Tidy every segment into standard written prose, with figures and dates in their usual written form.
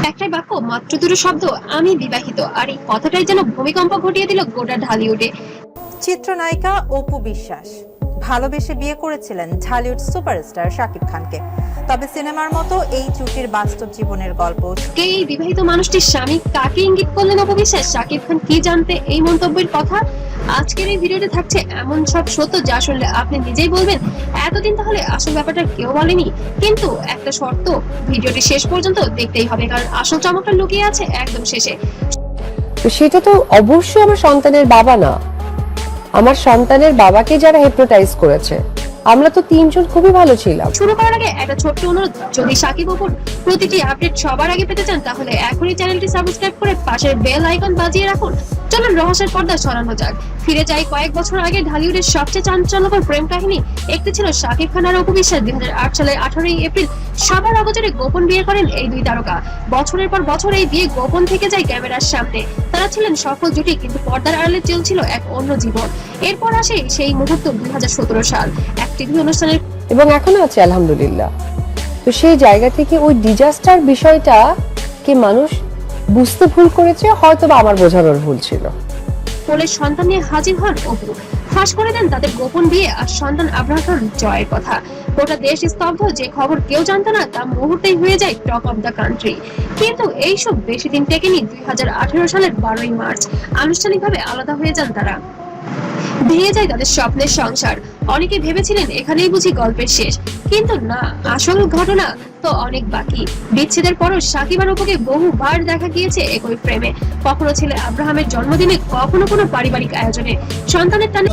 একটাই বাক্য, মাত্র দুটো শব্দ, আমি বিবাহিত, আর এই কথাটাই যেন ভূমিকম্প ঘটিয়ে দিল গোটা ঢালিউডে। চিত্রনায়িকা অপু বিশ্বাস ভালোবেসে বিয়ে করেছিলেন ঢালিউড সুপারস্টার শাকিব খানকে। তবে সিনেমার মতো এই জুটির বাস্তব জীবনের গল্প। কে এই বিবাহিত মানুষটির স্বামী, কাকে ইঙ্গিত করলেন অপু বিশ্বাস? শাকিব খান কি জানতে এই মন্তব্যের কথা? আজকের এই ভিডিওতে থাকছে এমন সব সত্য যা শুনলে আপনি নিজেই বলবেন এতদিন তাহলে আসল ব্যাপারটা কেউ বলেনি। কিন্তু একটা শর্ত, ভিডিওটি শেষ পর্যন্ত দেখতেই হবে, কারণ আসল চমকটা লুকিয়ে আছে একদম শেষে। তো সেটা তো অবশ্যই আমার সন্তানের বাবা না, আমার সন্তানের বাবাকে যারা হিপনোটাইজ করেছে। আমরা তো তিনজন খুবই ভালো ছিলাম। শুরু করার আগে একটা ছোট্ট অনুরোধ, যদি শাকিব অপুর প্রতিটি আপডেট সবার আগে পেতে চান তাহলে এখনই চ্যানেলটি সাবস্ক্রাইব করে পাশের বেল আইকন বাজিয়ে রাখুন। চলুন রহস্যের পর্দা সরানো যাক। ফিরে যাই কয়েক বছর আগে। ঢালিউডের সবচেয়ে চাঞ্চল্যকর প্রেম কাহিনী একটি ছিল শাকিব খান আর অপু বিশ্বাস। 2008 সালের 18 এপ্রিল সবার অগোচরে গোপন বিয়ে করেন এই দুই তারকা। বছরের পর বছর এই বিয়ে গোপন থেকে যায় ক্যামেরার সামনে। তারা ছিলেন সফল জুটি, কিন্তু পর্দার আড়ালে চলছিল এক অন্য জীবন। এরপর আসে সেই মুহূর্ত 2017 সাল, এক টিভি অনুষ্ঠানের, এবং এখনো আছে আলহামদুলিল্লাহ। তো সেই জায়গা থেকে ওই ডিজাস্টার বিষয়টা কি মানুষ বুঝতে ভুল করেছে, হয়তো বা আমার বোঝানোর ভুল ছিল। কোলে সন্তান নিয়ে হাজির হন অপু, ফাঁস করে দেন তাদের গোপন বিয়ে আর সন্তান আব্রাহাম জয়ের কথা। গোটা দেশ স্তব্ধ। যে খবর কেউ জানতো না তা মুহূর্তেই হয়ে যায় টক অফ দ্য কান্ট্রি। কিন্তু এইসব বেশি দিন টেকেনি। 2018 সালের 12ই মার্চ আনুষ্ঠানিকভাবে আলাদা হয়ে যান তারা। ভেঙে যায় তাদের স্বপ্নের সংসার। অনেকে ভেবেছিলেন এখানেই বুঝি গল্পের শেষ, কিন্তু না, আসল ঘটনা তো অনেক বাকি। বিচ্ছেদের পরও শাকিব আর অপুকে বহুবার দেখা গিয়েছে একই প্রেমে। কখনো ছেলে আব্রাহামের জন্মদিনে, কখনো কোনো পারিবারিক আয়োজনে। সন্তানের টানে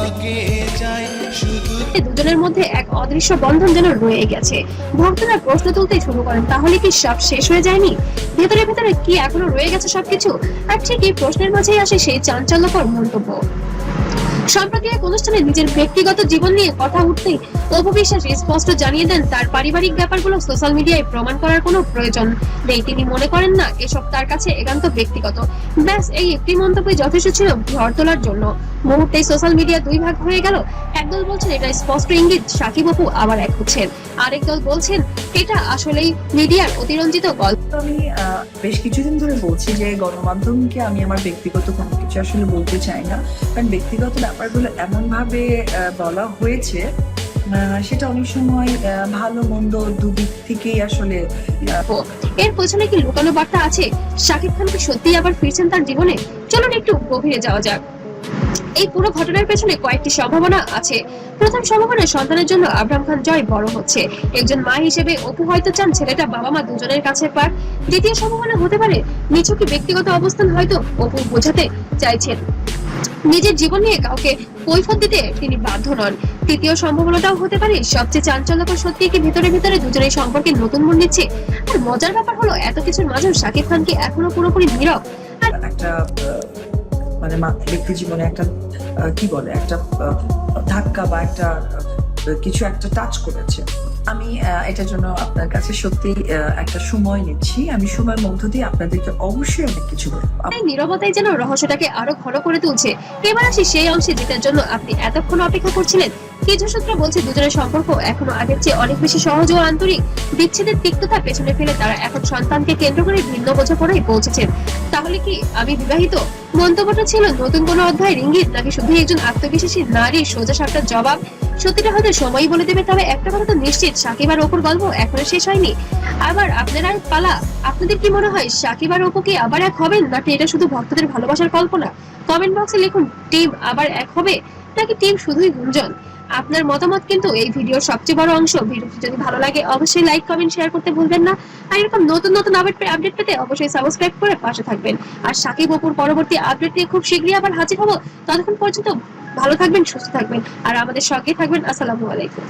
দুজনের মধ্যে এক অদৃশ্য বন্ধন যেন রয়ে গেছে। ভক্তরা প্রশ্ন তুলতে শুরু করেন, তাহলে কি সব শেষ হয়ে যায়নি? ভেতরে ভেতরে কি এখনো রয়ে গেছে সবকিছু? আর ঠিক এই প্রশ্নের মাঝেই আসে সেই চাঞ্চল্যকর মন্তব্য। সম্প্রতি এক অনুষ্ঠানে নিজের ব্যক্তিগত জীবন নিয়ে কথা উঠতেই অপু বিশ্বাস স্পষ্ট জানিয়ে দেন তার পারিবারিক ব্যাপারগুলো সোশ্যাল মিডিয়ায় প্রমাণ করার কোনো প্রয়োজন নেই। তিনি মনে করেন না এসব তার কাছে একান্ত ব্যক্তিগত। ব্যাস এই একটি মন্তব্যই যথেষ্ট ছিল ঝড় তোলার জন্য। মুহূর্তেই সোশ্যাল মিডিয়া দুই ভাগ হয়ে গেল। একদল বলছেন এটা স্পষ্ট ইঙ্গিত শাকিব অপু আবার এক হচ্ছেন, আরেক দল বলছেন এটা আসলেই মিডিয়ার অতিরঞ্জিত গল্প। আমি বেশ কিছুদিন ধরে বলছি যে গণমাধ্যমকে আমি আমার ব্যক্তিগত কোনো কিছু আসলে বলতে চাই না, কারণ ব্যক্তিগত ব্যাপারগুলো এমন ভাবে বলা হয়েছে সেটা অনেক সময় ভালো মন্দ দুদিক থেকেই আসলে। এর পেছনে কি লুকানো বার্তা আছে? শাকিব খান কি সত্যিই আবার ফিরছেন তার জীবনে? চলুন একটু গভীরে যাওয়া যাক। এই পুরো ঘটনার পেছনে কয়েকটি সম্ভাবনা আছে। প্রথম সম্ভাবনা, সন্তানের জন্য আব্রাহাম খান জয় বড় হচ্ছে। একজন মা হিসেবে অপু হয়তো চান ছেলেটা বাবা মা দুজনের কাছে পাক। দ্বিতীয় সম্ভাবনা হতে পারে মিছুকি ব্যক্তিগত অবস্থান হয়তো অপু বোঝাতে চাইছেন নিজের জীবন নিয়ে কাউকে কৈফিয়ত দিতে তিনি বাধ্য নন। তৃতীয় সম্ভাবনাটাও হতে পারে সবচেয়ে চাঞ্চল্যকর, সত্যি কি ভিতরে ভিতরে দুজনের সম্পর্কে নতুন মন নিচ্ছে। আর মজার ব্যাপার হলো এত কিছুর মাঝেও শাকিব খান কি এখনো পুরোপুরি নীরব। একটা মানে ব্যক্তি জীবনে একটা কি বলে একটা ধাক্কা বা একটা কিছু একটা টাচ করেছে। আমি এটার জন্য আপনার কাছে সত্যি একটা সময় নিচ্ছি। আমি সময়ের মধ্য দিয়ে আপনাদেরকে অবশ্যই অনেক কিছু বলবো। এই নীরবতাই যেন রহস্যটাকে আরো ঘন করে তুলছে। এবার আসি সেই অংশে যেটার জন্য আপনি এতক্ষণ অপেক্ষা করছিলেন। কিছু সূত্র বলছে দুজনের সম্পর্ক এখনো আগের চেয়ে অনেক বেশি সহজ ও আন্তরিক। বিচ্ছেদের তিক্ততা পেছনে ফেলে তারা এখন সন্তানকে কেন্দ্র করে ভিন্ন বোঝাপড়ায় পৌঁছেছেন। তাহলে কি আমি বিবাহিত মন্তব্যটা ছিল নতুন কোনো অধ্যায়ের ইঙ্গিত, নাকি শুধু একজন আত্মবিশ্বাসী নারীর সোজা সাপটার জবাব? সত্যিটা হয়তো সময়ই বলে দেবে। তবে একটা কথা তো নিশ্চিত, শাকিব আর অপুর গল্প এখনো শেষ হয়নি। আবার আপনার পালা। আপনাদের কি মনে হয় শাকিব আর অপু কি আবার এক হবেন, নাকি এটা শুধু ভক্তদের ভালোবাসার কল্পনা? কমেন্ট বক্সে লিখুন টিম আবার এক হবে নাকি টিম শুধুই গুঞ্জন। আপনার মতামত কিন্তু এই ভিডিওর সবচেয়ে বড় অংশ। ভিডিওটি যদি ভালো লাগে অবশ্যই লাইক কমেন্ট শেয়ার করতে ভুলবেন না। আর এরকম নতুন নতুন আপডেট পেতে অবশ্যই সাবস্ক্রাইব করে পাশে থাকবেন। আর শাকিব অপুর পরবর্তী আপডেট নিয়ে খুব শীঘ্রই আবার হাজির হব। ততক্ষণ পর্যন্ত ভালো থাকবেন, সুস্থ থাকবেন আর আমাদের সঙ্গে থাকবেন। আসসালামু আলাইকুম।